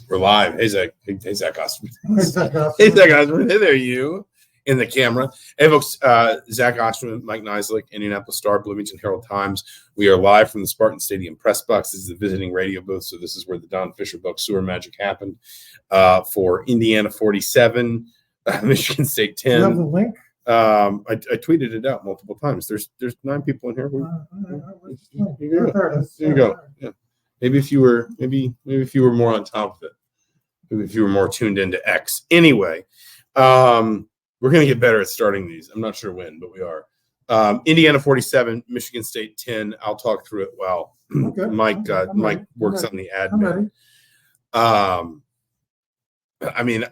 We're live. Hey, Zach. Hey, Zach Osterman. Hey, Zach Osterman. Hey, Zach Osterman. Hey there, you in the camera. Hey, folks. Zach Osterman, Mike Niziolek, Indianapolis Star, Bloomington Herald Times. We are live from the Spartan Stadium press box. This is the visiting radio booth, so this is where the Don Fisher book Sewer Magic happened for Indiana 47, Michigan State 10. Do you have the link? I tweeted it out multiple times. There's 9 people in here. There you go. Yeah. Maybe if you were more on top of it. Maybe if you were more tuned into X. Anyway, we're going to get better at starting these. I'm not sure when, but we are. Indiana 47, Michigan State 10. I'll talk through it while Mike works on the admin. I mean,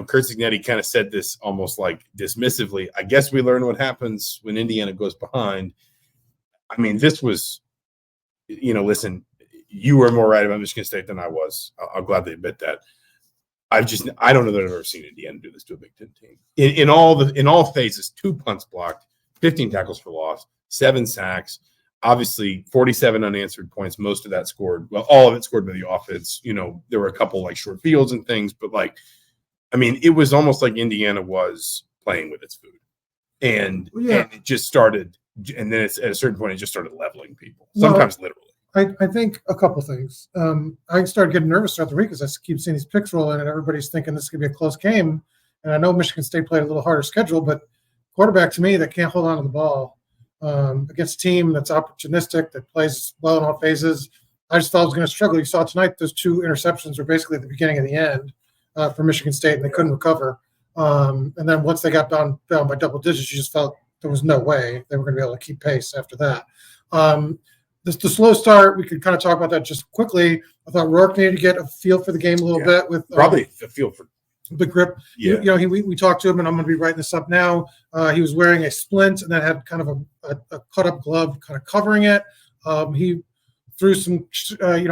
Kurt Signetti kind of said this almost like dismissively. I guess we learn what happens when Indiana goes behind. I mean, this was, listen, you were more right about Michigan State than I was. I'll gladly admit that. I don't know that I've ever seen Indiana do this to a Big Ten team. In all phases, 2 punts blocked, 15 tackles for loss, 7 sacks, obviously 47 unanswered points. Most of that scored. Well, all of it scored by the offense. There were a couple like short fields and things, but it was almost like Indiana was playing with its food, and it just started. And then at a certain point, it just started leveling people. Sometimes literally. I think a couple things. I started getting nervous throughout the week because I keep seeing these picks roll in, and everybody's thinking this is going to be a close game. And I know Michigan State played a little harder schedule, but quarterback to me that can't hold on to the ball against a team that's opportunistic, that plays well in all phases, I just thought I was going to struggle. You saw tonight those 2 interceptions were basically at the beginning and the end for Michigan State, and they couldn't recover. And then once they got down by double digits, you just felt there was no way they were going to be able to keep pace after that. The slow start, we could kind of talk about that just quickly. I thought Rourke needed to get a feel for the game a little bit with probably a feel for the grip. Yeah. We talked to him, and I'm going to be writing this up now. He was wearing a splint and then had kind of a cut-up glove kind of covering it. He threw some,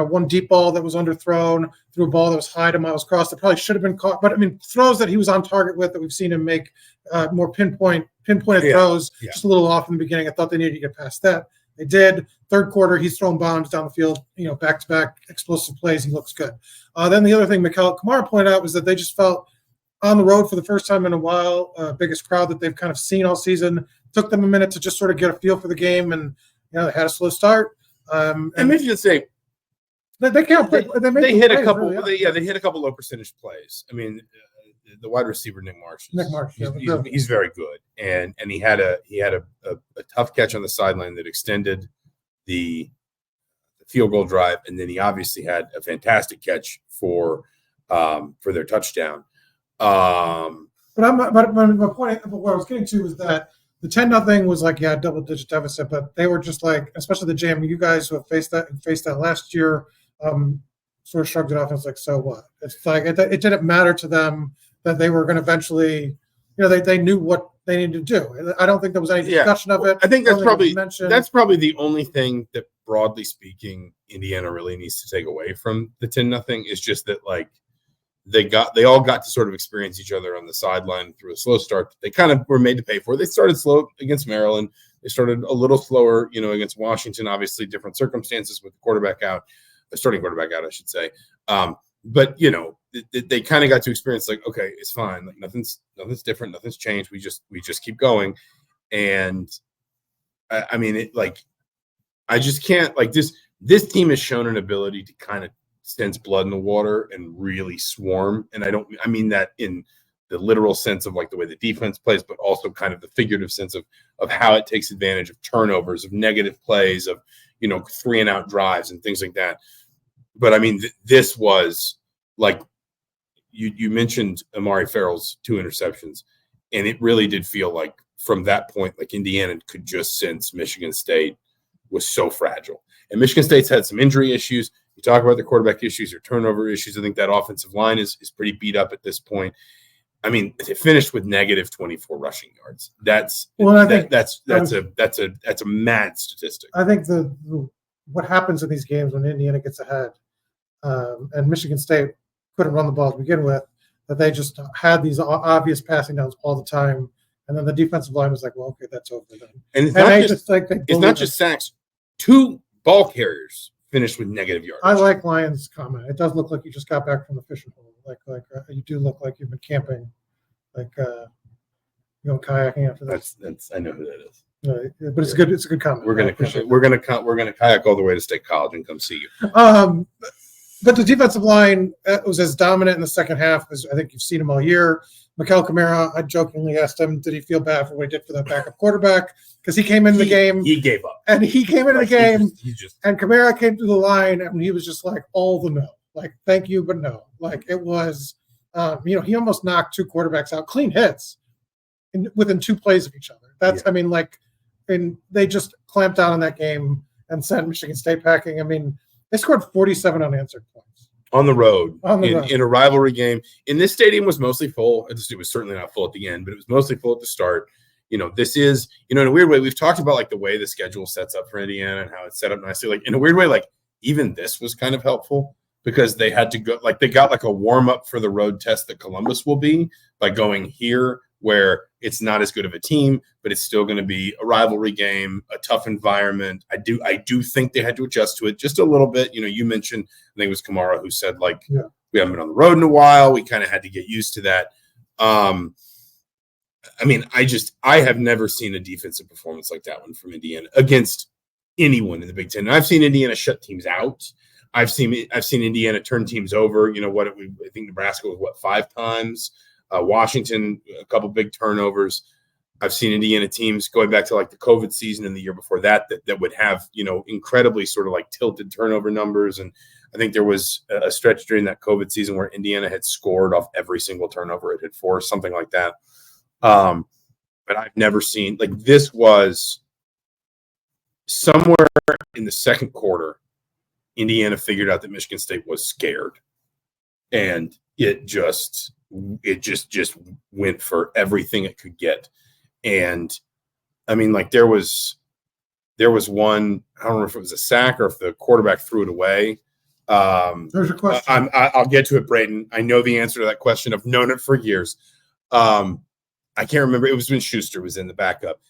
one deep ball that was underthrown, threw a ball that was high to miles cross that probably should have been caught. But, throws that he was on target with that we've seen him make more pinpointed throws, just a little off in the beginning. I thought they needed to get past that. They did. Third quarter, he's throwing bombs down the field, back-to-back explosive plays. He looks good. Then the other thing Mikel Kamara pointed out was that they just felt on the road for the first time in a while, biggest crowd that they've kind of seen all season. Took them a minute to just sort of get a feel for the game, and they had a slow start. And Michigan State, they can't play. They hit a couple. Really, they hit a couple low percentage plays. The wide receiver Nick Marsh. He's very good, and he had a tough catch on the sideline that extended the field goal drive, and then he obviously had a fantastic catch for their touchdown. But my point, what I was getting to was that the 10-0 was like double-digit deficit, but they were just like, especially the JMU guys who have faced that last year, sort of shrugged it off and was like, so what? It's like it didn't matter to them that they were going to eventually, they knew what they needed to do. I don't think there was any discussion of it. I think that's probably the only thing that, broadly speaking, Indiana really needs to take away from the 10-0 is just that they all got to sort of experience each other on the sideline through a slow start. They kind of were made to pay for. They started slow against Maryland. They started a little slower, against Washington. Obviously, different circumstances with the starting quarterback out, I should say. But they kind of got to experience okay, it's fine. Like nothing's different. Nothing's changed. We just keep going. And I just can't this team has shown an ability to kind of sense blood in the water and really swarm. And I mean that in the literal sense of the way the defense plays, but also kind of the figurative sense of how it takes advantage of turnovers, of negative plays, of 3-and-out drives and things like that. But this was you mentioned Amari Farrell's 2 interceptions, and it really did feel like from that point, Indiana could just sense Michigan State was so fragile. And Michigan State's had some injury issues. You talk about the quarterback issues or turnover issues. I think that offensive line is pretty beat up at this point. They finished with negative 24 rushing yards. That's a mad statistic. I think what happens in these games when Indiana gets ahead, and Michigan State couldn't run the ball to begin with, that they just had these obvious passing downs all the time, and then the defensive line was like, "Well, okay, that's over then." And it's not just sacks. 2 ball carriers finished with negative yardage. I like Lyon's comment. It does look like you just got back from the fishing hole. You do look like you've been camping, kayaking after that. That's I know who that is. But it's good. It's a good comment. We're gonna kayak all the way to State College and come see you. But the defensive line was as dominant in the second half as I think you've seen him all year. Mikel Kamara, I jokingly asked him, did he feel bad for what he did for that backup quarterback? Because he came into the game. He gave up. And he came into the game, and Kamara came through the line, and he was just like, all the no. Like, thank you, but no. Like, it was, he almost knocked two quarterbacks out, clean hits, within 2 plays of each other. And they just clamped down on that game and sent Michigan State packing. I mean, they scored 47 unanswered points. On the road, in a rivalry game. In this stadium was mostly full. It was certainly not full at the end, but it was mostly full at the start. This is, in a weird way, we've talked about like the way the schedule sets up for Indiana and how it's set up nicely. Like in a weird way, like even this was kind of helpful because they had to go, like they got like a warm up for the road test that Columbus will be by going here, where it's not as good of a team, but it's still going to be a rivalry game, a tough environment. I do think they had to adjust to it just a little bit. You mentioned, I think it was Kamara who said, we haven't been on the road in a while. We kind of had to get used to that. I have never seen a defensive performance like that one from Indiana against anyone in the Big Ten. And I've seen Indiana shut teams out. I've seen Indiana turn teams over. I think Nebraska was 5 times. Washington, a couple big turnovers. I've seen Indiana teams going back to like the COVID season and the year before that would have, incredibly sort of like tilted turnover numbers. And I think there was a stretch during that COVID season where Indiana had scored off every single turnover it had forced, something like that. But I've never seen, like, this was somewhere in the second quarter, Indiana figured out that Michigan State was scared. And it just went for everything it could get. And I mean, like there was one, I don't know if it was a sack or if the quarterback threw it away. There's a question. I'll get to it, Braden. I know the answer to that question. I've known it for years. I can't remember. It was when Schuster was in the backup.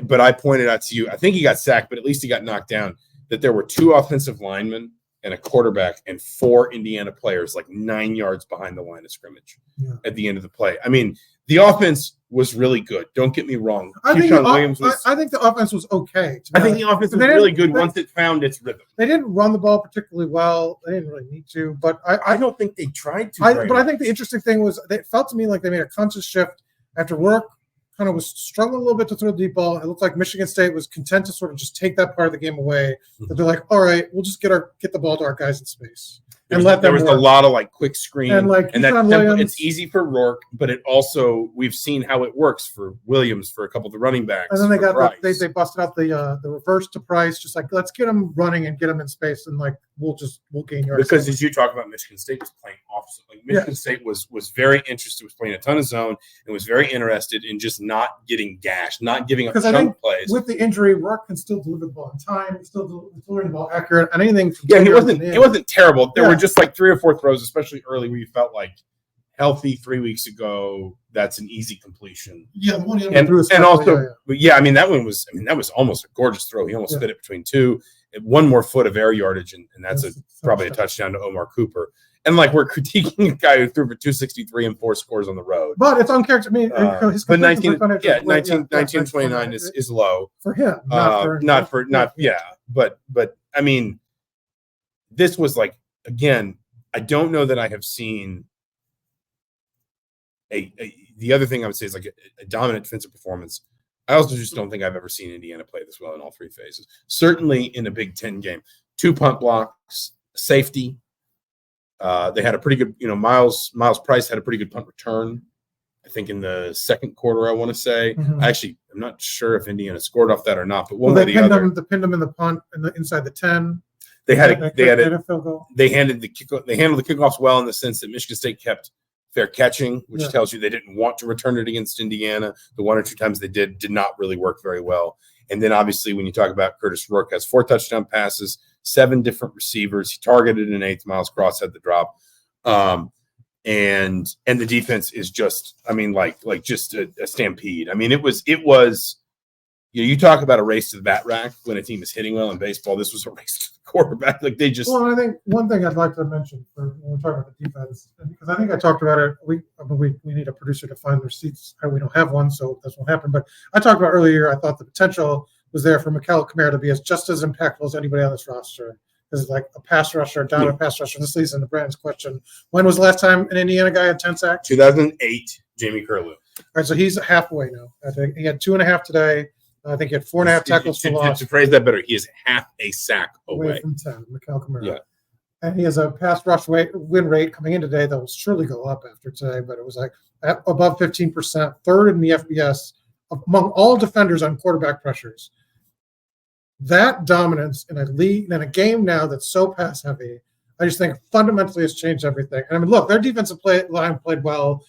But I pointed out to you, I think he got sacked, but at least he got knocked down, that there were 2 offensive linemen and a quarterback and 4 Indiana players like 9 yards behind the line of scrimmage at the end of the play. I mean, the offense was really good. Don't get me wrong. I think the offense was okay. I think the offense was really good once it found its rhythm. They didn't run the ball particularly well. They didn't really need to, but I don't think they tried to. But I think the interesting thing was it felt to me like they made a conscious shift after work. Kind of was struggling a little bit to throw the deep ball. It looked like Michigan State was content to sort of just take that part of the game away. But they're like, all right, we'll just get the ball to our guys in space. And there was a lot of like quick screen and that tempo, it's easy for Rourke, but it also we've seen how it works for Williams, for a couple of the running backs. And then they busted out the reverse to Price, just like let's get them running and get them in space, and like we'll gain yards. Because as you talk about, Michigan State was playing opposite. Like Michigan State was very interested, was playing a ton of zone, and was very interested in just not getting gashed, not giving up chunk plays. With the injury, Rourke can still deliver the ball on time, still delivering the ball accurate, and anything. It wasn't terrible. There were just like 3 or 4 throws, especially early, where you felt like healthy 3 weeks ago. That's an easy completion. Yeah, the one I mean that was almost a gorgeous throw. He almost fit it between 2, 1 more foot of air yardage, and that's probably a touchdown to Omar Cooper. And like we're critiquing a guy who threw for 263 and 4 scores on the road, but it's uncharacteristic. I mean, but 1929 is low for him. But I mean, this was like, again, I don't know that I have seen the other thing I would say is like a dominant defensive performance. I also just don't think I've ever seen Indiana play this well in all 3 phases. Certainly in a Big Ten game, 2 punt blocks, safety. They had a pretty good, Miles Price had a pretty good punt return, I think in the second quarter, I want to say. Mm-hmm. Actually, I'm not sure if Indiana scored off that or not, but they pinned them in the punt inside the 10. They handled the kickoffs well in the sense that Michigan State kept fair catching, which tells you they didn't want to return it against Indiana. The 1 or 2 times they did not really work very well. And then obviously when you talk about Curtis Rourke, has 4 touchdown passes, 7 different receivers. He targeted an 8th. Miles Cross had the drop. And the defense is just, I mean, like just a stampede. I mean, it was you talk about a race to the bat rack when a team is hitting well in baseball. This was a race to the quarterback. Like they just. Well, I think one thing I'd like to mention when we're talking about the defense, because I think I talked about it. We need a producer to find their seats. We don't have one, so this won't happen. But I talked about earlier. I thought the potential was there for Mikel Kamara to be just as impactful as anybody on this roster. Is like a pass rusher, a pass rusher. This leads into Brandon's question. When was the last time an Indiana guy had 10 sacks? 2008, Jamie Curlew. All right, so he's halfway now. I think he had 2.5 today. I think he had 4.5 tackles for loss. To phrase that better, he is half a sack away from 10, Mikel Kamara. Yeah. And he has a pass rush win rate coming in today that will surely go up after today, but it was like above 15%, third in the FBS among all defenders on quarterback pressures. That dominance in a league, in a game now that's so pass heavy, I just think fundamentally has changed everything. And I mean, look, their defensive line played well.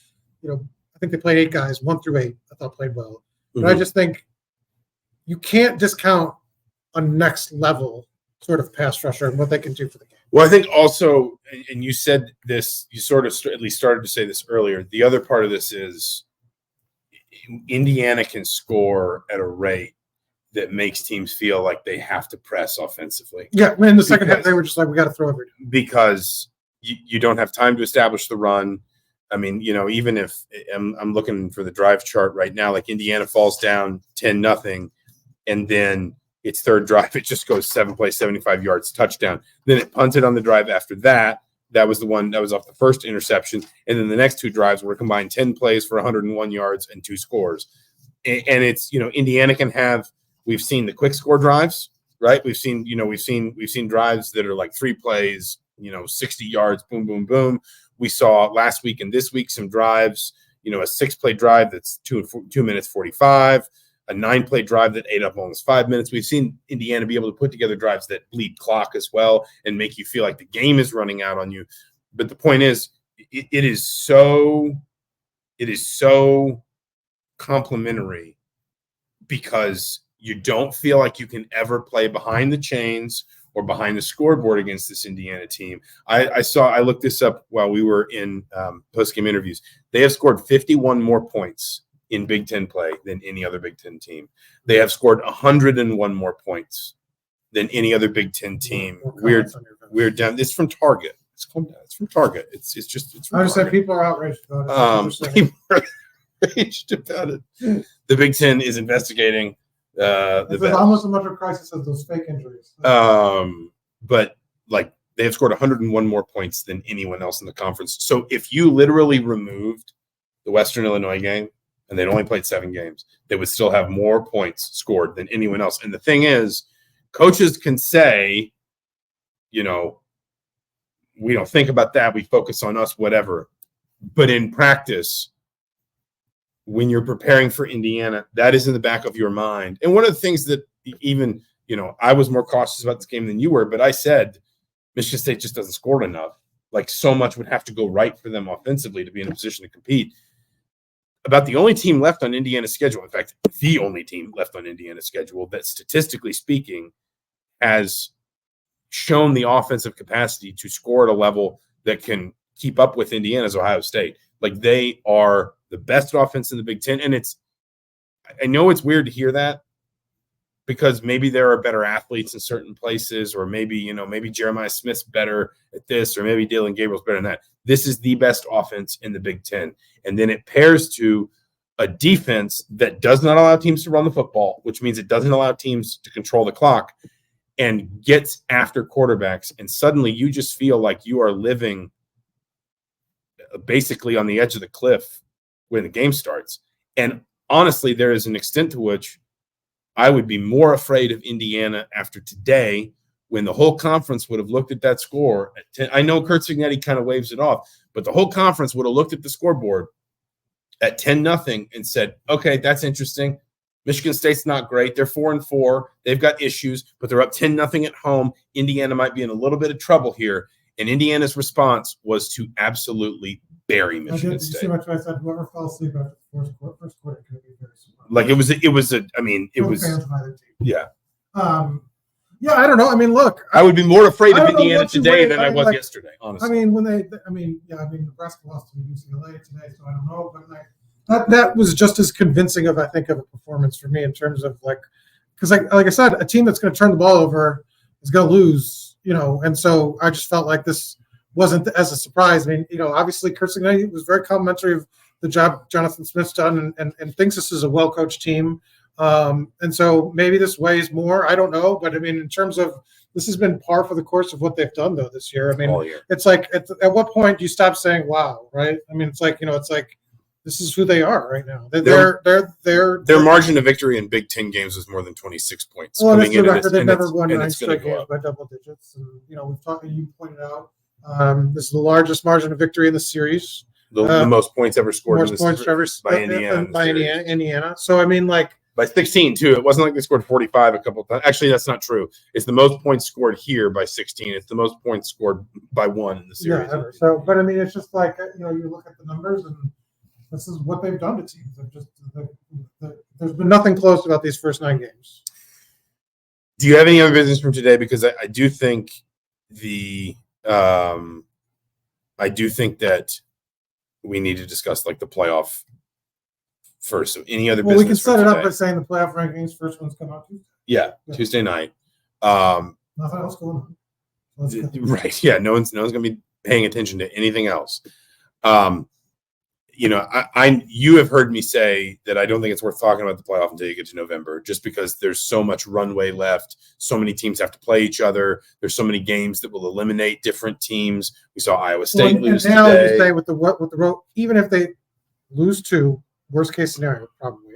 I think they played 8 guys, 1 through 8. I thought played well, but I just think you can't discount a next level sort of pass rusher and what they can do for the game. Well, I think also, and you said this, you sort of at least started to say this earlier. The other part of this is Indiana can score at a rate that makes teams feel like they have to press offensively. Yeah, in the second half, they were just like, we got to throw everything. Because you don't have time to establish the run. I mean, even if I'm looking for the drive chart right now, like Indiana falls down 10-0, and then its third drive, it just goes 7 plays, 75 yards, touchdown. Then it punted on the drive after that. That was the one that was off the first interception. And then the next 2 drives were combined 10 plays for 101 yards and 2 scores. And it's, Indiana can have, we've seen the quick score drives, right? We've seen drives that are like 3 plays, 60 yards, boom, boom, boom. We saw last week and this week some drives, a 6-play drive that's 2 minutes 45, a 9-play drive that ate up almost 5 minutes. We've seen Indiana be able to put together drives that bleed clock as well and make you feel like the game is running out on you. But the point is, it is so complementary because you don't feel like you can ever play behind the chains or behind the scoreboard against this Indiana team. I looked this up while we were in post-game interviews. They have scored 51 more points in Big Ten play than any other Big Ten team. They have scored 101 more points than any other Big Ten team. We're down. It's from Target. It's from Target. It's from I just said people are outraged about it. People are outraged about it. The Big Ten is investigating it's almost as much of a crisis as those fake injuries. But like they have scored 101 more points than anyone else in the conference. So if you literally removed the Western Illinois game and they'd only played 7 games, they would still have more points scored than anyone else. And the thing is, coaches can say, we don't think about that. We focus on us, whatever. But in practice, when you're preparing for Indiana, that is in the back of your mind. And one of the things that even, I was more cautious about this game than you were, but I said Michigan State just doesn't score enough. Like so much would have to go right for them offensively to be in a position to compete. About the only team left on Indiana's schedule, in fact, the only team left on Indiana's schedule that statistically speaking has shown the offensive capacity to score at a level that can keep up with Indiana's Ohio State. Like they are the best offense in the Big Ten. And I know it's weird to hear that because maybe there are better athletes in certain places, or maybe Jeremiah Smith's better at this, or maybe Dylan Gabriel's better than that. This is the best offense in the Big Ten. And then it pairs to a defense that does not allow teams to run the football, which means it doesn't allow teams to control the clock and gets after quarterbacks. And suddenly you just feel like you are living basically on the edge of the cliff when the game starts. And honestly, there is an extent to which I would be more afraid of Indiana after today when the whole conference would have looked at that score. At 10, I know Kurt Cignetti kind of waves it off, but the whole conference would have looked at the scoreboard at 10-0 and said, okay, that's interesting. Michigan State's not great. They're 4-4. They've got issues, but they're up 10-0 at home. Indiana might be in a little bit of trouble here. And Indiana's response was to absolutely bury Michigan State. See what I said? Whoever fell asleep after the first quarter could be very surprised. Like it was. Yeah. Yeah, I don't know. I mean, look, I would be more afraid of Indiana today than I was yesterday. Honestly, I mean, Nebraska lost to UCLA today, so I don't know. But that was just as convincing of, I think, of a performance for me in terms of because like I said, a team that's going to turn the ball over is going to lose, and so I just felt like this wasn't as a surprise. I mean, obviously Kurt Signetti was very complimentary of the job Jonathan Smith's done and thinks this is a well-coached team. And so maybe this weighs more. I don't know. But I mean, in terms of this has been par for the course of what they've done, though, this year. I mean, it's like at what point do you stop saying, wow, right? I mean, it's like this is who they are right now. Their margin of victory in Big Ten games was more than 26 points. Well, that's the record. They've never won 9 straight games by double digits. And, we've talked, you pointed out, this is the largest margin of victory in the series. The most points ever scored by Indiana. So, I mean, by 16, too. It wasn't like they scored 45 a couple of times. Actually, that's not true. It's the most points scored here by 16. It's the most points scored by 1 in the series. Yeah, so, but, I mean, it's just like, you look at the numbers, and this is what they've done to teams. There's been nothing close about these first 9 games. Do you have any other business from today? Because I do think that we need to discuss the playoff first. So any other business? Well, we can set it up by saying the playoff rankings. First ones come out Tuesday. Yeah, Tuesday night. Nothing else going on. Right. Yeah. No one's going to be paying attention to anything else. You have heard me say that I don't think it's worth talking about the playoff until you get to November, just because there's so much runway left. So many teams have to play each other. There's so many games that will eliminate different teams. We saw Iowa State lose and now today. You say with the road, even if they lose 2, worst case scenario, probably,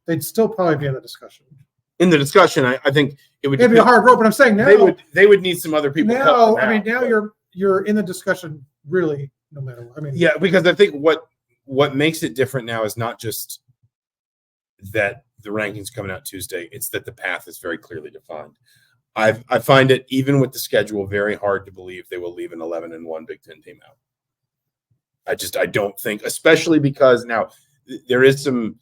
they'd still probably be in the discussion. In the discussion, I think it'd be a hard road, but I'm saying now they would need some other people. Now, I mean, now you're in the discussion really. No matter what. I mean, yeah, because I think what makes it different now is not just that the rankings coming out Tuesday; it's that the path is very clearly defined. I find it, even with the schedule, very hard to believe they will leave an 11-1 Big Ten team out. I don't think, especially because now there is some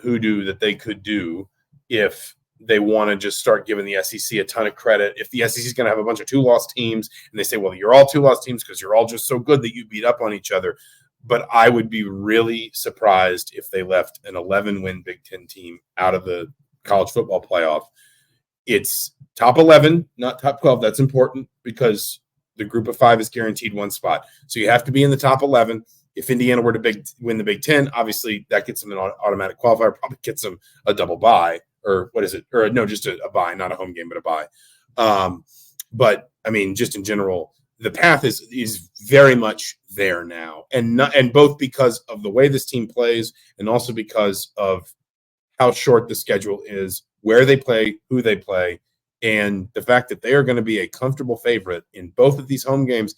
hoodoo that they could do if they want to just start giving the SEC a ton of credit. If the SEC is going to have a bunch of 2-loss teams and they say, well, you're all 2-loss teams because you're all just so good that you beat up on each other. But I would be really surprised if they left an 11-win Big Ten team out of the college football playoff. It's top 11, not top 12. That's important because the group of 5 is guaranteed 1 spot. So you have to be in the top 11. If Indiana were to win the Big Ten, obviously that gets them an automatic qualifier, probably gets them a double bye. Or what is it? Or no, just a bye, not a home game, but a bye. But I mean, just in general, the path is very much there now, and both because of the way this team plays, and also because of how short the schedule is, where they play, who they play, and the fact that they are going to be a comfortable favorite in both of these home games.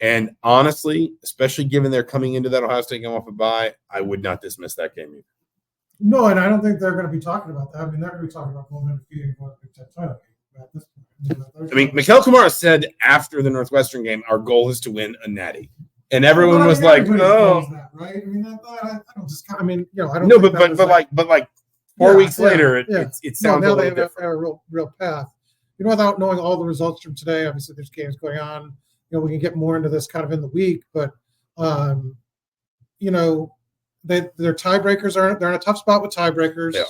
And honestly, especially given they're coming into that Ohio State game off a bye, I would not dismiss that game either. No, and I don't think they're going to be talking about that. I mean, they're going to be talking about going and defeating the Big Ten title game at this point. I mean, Mikel Kamara said after the Northwestern game, our goal is to win a natty. And everyone was like, "Oh, that, right?" I mean, I don't just. I mean, I don't. No, but 4 weeks later, it sounds now a they little different. have a real path. Without knowing all the results from today, obviously there's games going on. We can get more into this kind of in the week, but their tiebreakers they're in a tough spot with tiebreakers. Yeah.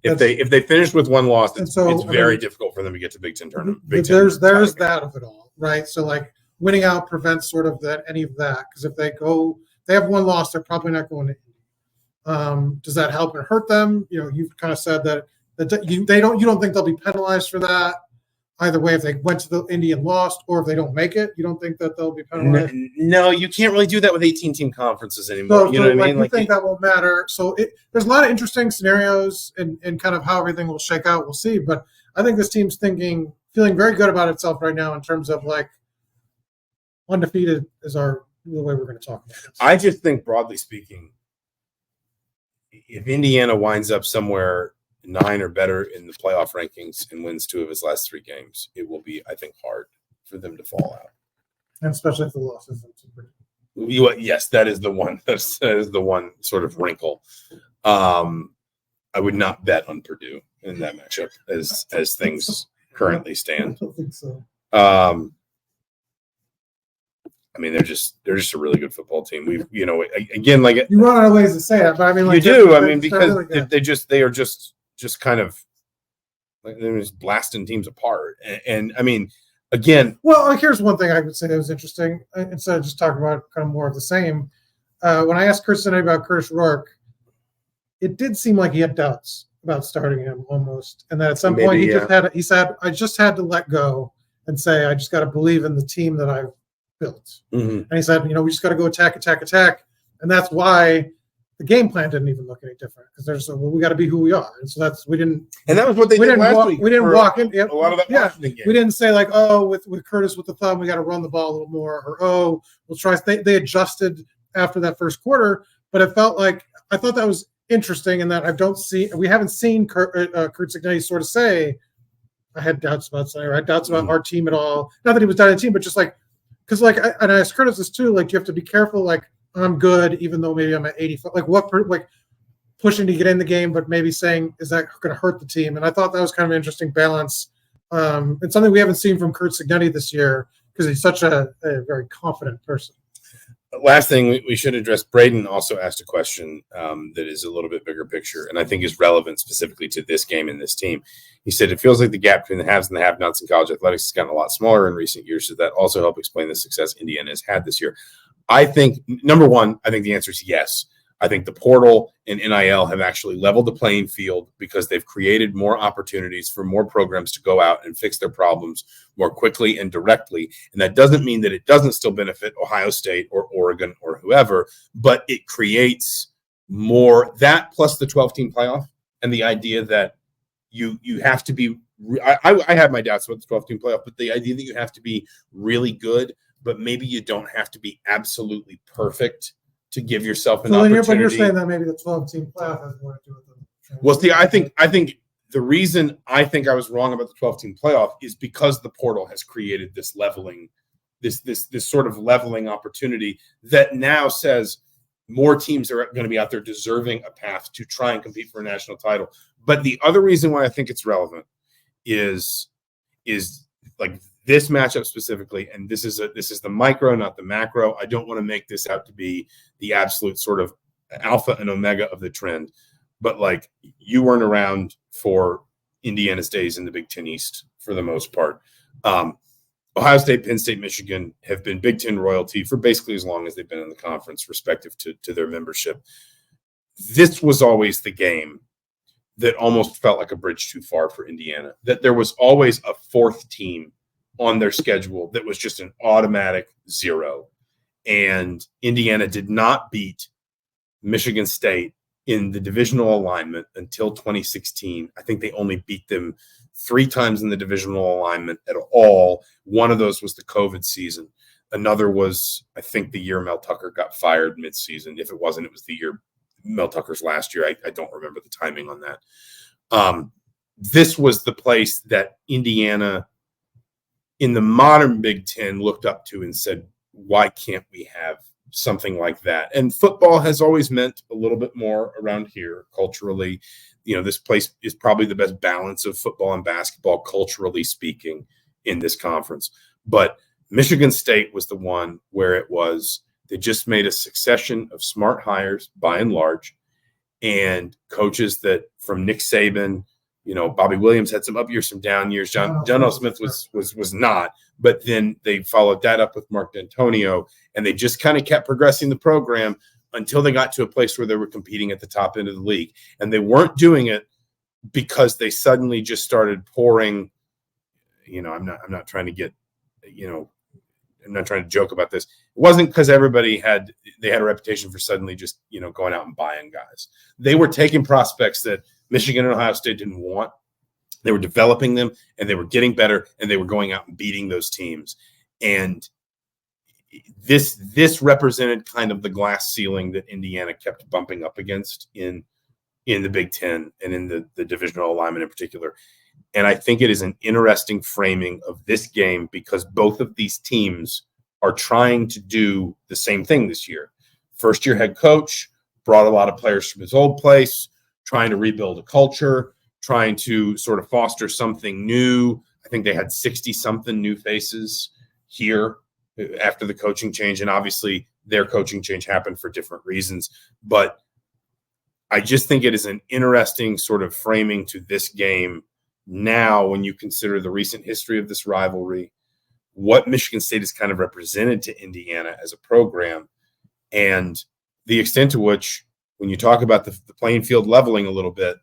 If they finish with 1 loss, it's very difficult for them to get to Big Ten tournament. There's that of it all, right? So winning out prevents sort of any of that, because if they have 1 loss, they're probably not going to. Does that help or hurt them? You've kind of said that you don't think they'll be penalized for that. Either way, if they went to the Indy and lost, or if they don't make it, you don't think that they'll be penalized? No, you can't really do that with 18-team conferences anymore. So, you know what I mean? You think that won't matter. So there's a lot of interesting scenarios and kind of how everything will shake out. We'll see. But I think this team's feeling very good about itself right now in terms of undefeated is the way we're going to talk about it. I just think, broadly speaking, if Indiana winds up somewhere 9 or better in the playoff rankings and wins 2 of his last 3 games, it will be, I think, hard for them to fall out. And especially if the loss isn't super. Yes, that is the one. That is the one sort of wrinkle. I would not bet on Purdue in that matchup as things currently stand. I don't think so. I mean, they're just a really good football team. We've, again, like you run out of ways to say it, but I mean, like, you do. I mean, because really they are just kind of like they're just blasting teams apart. And I mean, again, well, here's one thing I would say that was interesting. Instead of just talking about kind of more of the same, when I asked Chris about Curtis Rourke, it did seem like he had doubts about starting him almost, and that at some point he said, I just had to let go and say, I just got to believe in the team that I've built. And he said, we just got to go attack. And that's why the game plan didn't even look any different, because we got to be who we are. And so we didn't. And that was what they did last week. We didn't walk in. A lot of that Washington game. We didn't say like, oh, with Curtis with the thumb, we got to run the ball a little more, or oh, we'll try. They adjusted after that first quarter, but it felt like, I thought that was interesting, in that we haven't seen Kurt Cignetti sort of say, I had doubts about something, or I had doubts about our team at all. Not that he was doubting the team, but just like, because like, and I asked Curtis this too, like, you have to be careful, like, I'm good, even though maybe I'm at 85, like pushing to get in the game, but maybe saying, is that going to hurt the team? And I thought that was kind of an interesting balance, and something we haven't seen from Kurt Cignetti this year, because he's such a very confident person. Last thing we should address, Braden also asked a question that is a little bit bigger picture, and I think is relevant specifically to this game and this team. He said, it feels like the gap between the haves and the have-nots in college athletics has gotten a lot smaller in recent years. Does that also help explain the success Indiana has had this year? I think, number one, I think the answer is yes. I think the portal and NIL have actually leveled the playing field, because they've created more opportunities for more programs to go out and fix their problems more quickly and directly. And that doesn't mean that it doesn't still benefit Ohio State or Oregon or whoever, but it creates more, that plus the 12-team playoff, and the idea that you have to be I have my doubts about the 12-team playoff, but the idea that you have to be really good, but maybe you don't have to be absolutely perfect to give yourself an opportunity. But you're saying that maybe the 12-team playoff has more to do with them. Well, see, I think the reason I think I was wrong about the 12-team playoff is because the portal has created this leveling, this sort of leveling opportunity that now says more teams are going to be out there deserving a path to try and compete for a national title. But the other reason why I think it's relevant is like this matchup specifically, and this is the micro, not the macro. I don't want to make this out to be the absolute sort of alpha and omega of the trend, but like, you weren't around for Indiana's days in the Big Ten East for the most part. Ohio State, Penn State, Michigan have been Big Ten royalty for basically as long as they've been in the conference, respective to their membership. This was always the game that almost felt like a bridge too far for Indiana, that there was always a fourth team on their schedule that was just an automatic zero. And Indiana did not beat Michigan State in the divisional alignment until 2016. I think they only beat them 3 times in the divisional alignment at all. One of those was the COVID season. Another was, I think, the year Mel Tucker got fired midseason. If it wasn't, it was the year Mel Tucker's last year. I don't remember the timing on that. This was the place that Indiana in the modern Big Ten looked up to and said, why can't we have something like that? And football has always meant a little bit more around here culturally. This place is probably the best balance of football and basketball, culturally speaking, in this conference. But Michigan State was the one where they just made a succession of smart hires by and large, and coaches that, from Nick Saban, Bobby Williams had some up years, some down years. John L. Smith was not, but then they followed that up with Mark D'Antonio, and they just kind of kept progressing the program until they got to a place where they were competing at the top end of the league. And they weren't doing it because they suddenly just started pouring. I'm not trying to get, I'm not trying to joke about this. It wasn't because everybody had a reputation for suddenly just, going out and buying guys. They were taking prospects that Michigan and Ohio State didn't want. They were developing them, and they were getting better, and they were going out and beating those teams. And this represented kind of the glass ceiling that Indiana kept bumping up against in the Big Ten and in the divisional alignment in particular. And I think it is an interesting framing of this game, because both of these teams are trying to do the same thing this year. First-year head coach brought a lot of players from his old place, trying to rebuild a culture, trying to sort of foster something new. I think they had 60-something new faces here after the coaching change, and obviously their coaching change happened for different reasons. But I just think it is an interesting sort of framing to this game now when you consider the recent history of this rivalry, what Michigan State has kind of represented to Indiana as a program, and the extent to which, when you talk about the playing field leveling a little bit,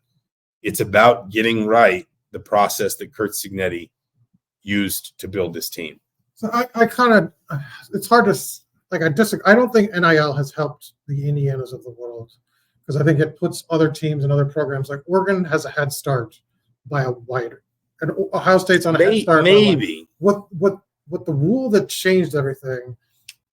it's about getting right the process that Kurt Cignetti used to build this team. So I kind of, it's hard to, like, I disagree. I don't think NIL has helped the Indianas of the world, because I think it puts other teams and other programs, like Oregon has a head start by a wider, and Ohio State's on a head start. Maybe. What the rule that changed everything,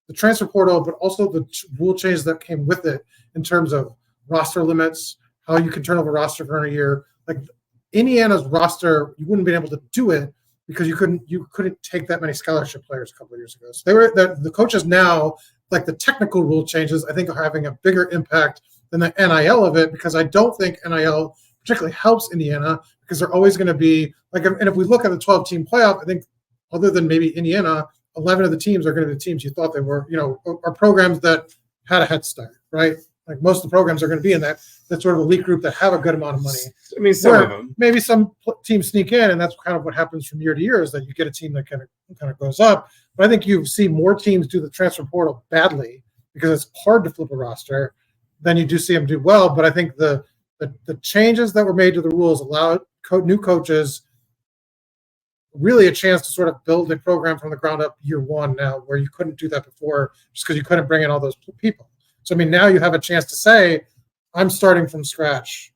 the transfer portal, but also the rule change that came with it in terms of roster limits, how you can turn over roster for a year. Like Indiana's roster, you wouldn't have been able to do it because you couldn't take that many scholarship players a couple of years ago. So the coaches now, like the technical rule changes, I think are having a bigger impact than the NIL of it, because I don't think NIL particularly helps Indiana, because they're always going to be like, and if we look at the 12-team playoff, I think other than maybe Indiana, 11 of the teams are going to be the teams you thought they were, are programs that had a head start, right? Like most of the programs are going to be in that sort of elite group that have a good amount of money. I mean, some of them. Maybe some teams sneak in, and that's kind of what happens from year to year, is that you get a team that kind of goes up. But I think you see more teams do the transfer portal badly because it's hard to flip a roster than you do see them do well. But I think the changes that were made to the rules allowed new coaches really a chance to sort of build a program from the ground up year one now, where you couldn't do that before just because you couldn't bring in all those people. So, I mean, now you have a chance to say, I'm starting from scratch.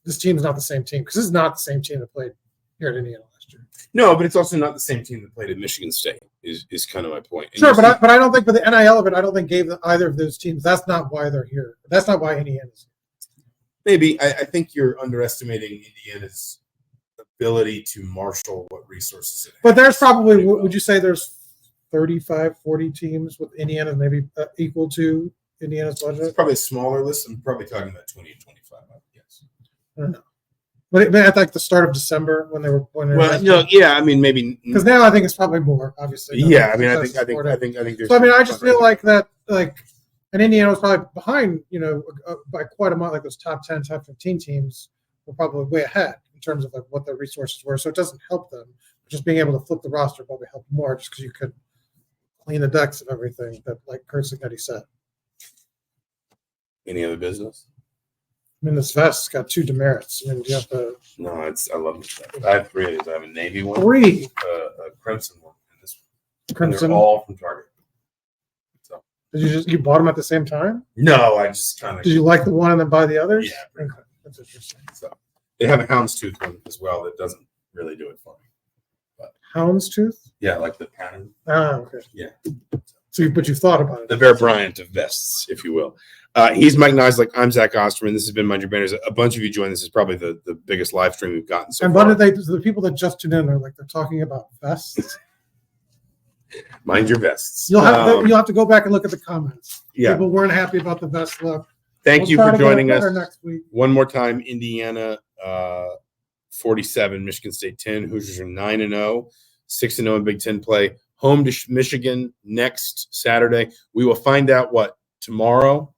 This team's not the same team, because this is not the same team that played here at Indiana last year. No, but it's also not the same team that played at Michigan State is kind of my point. And sure, but I don't think for the NIL of it, I don't think gave either of those teams. That's not why they're here. That's not why Indiana's here. Maybe. I think you're underestimating Indiana's ability to marshal what resources it has. But there's probably, would you say there's 35, 40 teams with Indiana maybe equal to Indiana's budget? It's probably a smaller list. I'm probably talking about 20 and 25, I guess. I don't know. But at like the start of December when they were I mean, maybe because now I think it's probably more, obviously. Yeah, I mean, I think there's. So I mean, I just feel like that, and Indiana was probably behind, by quite a amount. Like those top 10, top 15 teams were probably way ahead in terms of like what their resources were. So it doesn't help them. Just being able to flip the roster probably helped more, just because you could clean the decks of everything that, like Kurt Cignetti said. Any other business? I mean, this vest's got 2 demerits. I mean, do you have to? No, I love this vest. I have 3 of these. I have a navy one, 3, a crimson one, and this one. Crimson. And they're all from Target. So. Did you bought them at the same time? No, I just kind of. Did you like the one and then buy the others? Yeah, okay. That's interesting. So they have a houndstooth one as well that doesn't really do it for me. But houndstooth? Yeah, like the pattern. Ah, okay. Yeah. So, but you thought about it. The Bear Bryant of vests, if you will. He's Mike Niziolek. I'm Zach Osterman. This has been Mind Your Banners. A bunch of you joined. This is probably the biggest live stream we've gotten so far. And what did the people that just tuned in, they're talking about vests? Mind your vests. You'll have to go back and look at the comments. Yeah. People weren't happy about the vest look. Thank you for joining us. Next week. One more time, Indiana 47, Michigan State 10. Hoosiers are 9-0, 6-0 in Big Ten play. Home to Michigan next Saturday. We will find out tomorrow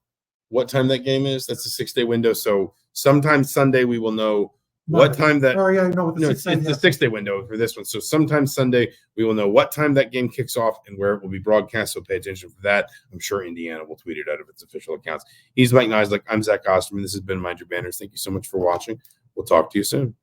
what time that game is. That's a 6-day window. So sometime Sunday we will know what time that. Oh yeah, no, it's the 6-day window for this one. So sometime Sunday we will know what time that game kicks off and where it will be broadcast. So pay attention for that. I'm sure Indiana will tweet it out of its official accounts. He's Mike Niziolek. I'm Zach Osterman. This has been Mind Your Banners. Thank you so much for watching. We'll talk to you soon.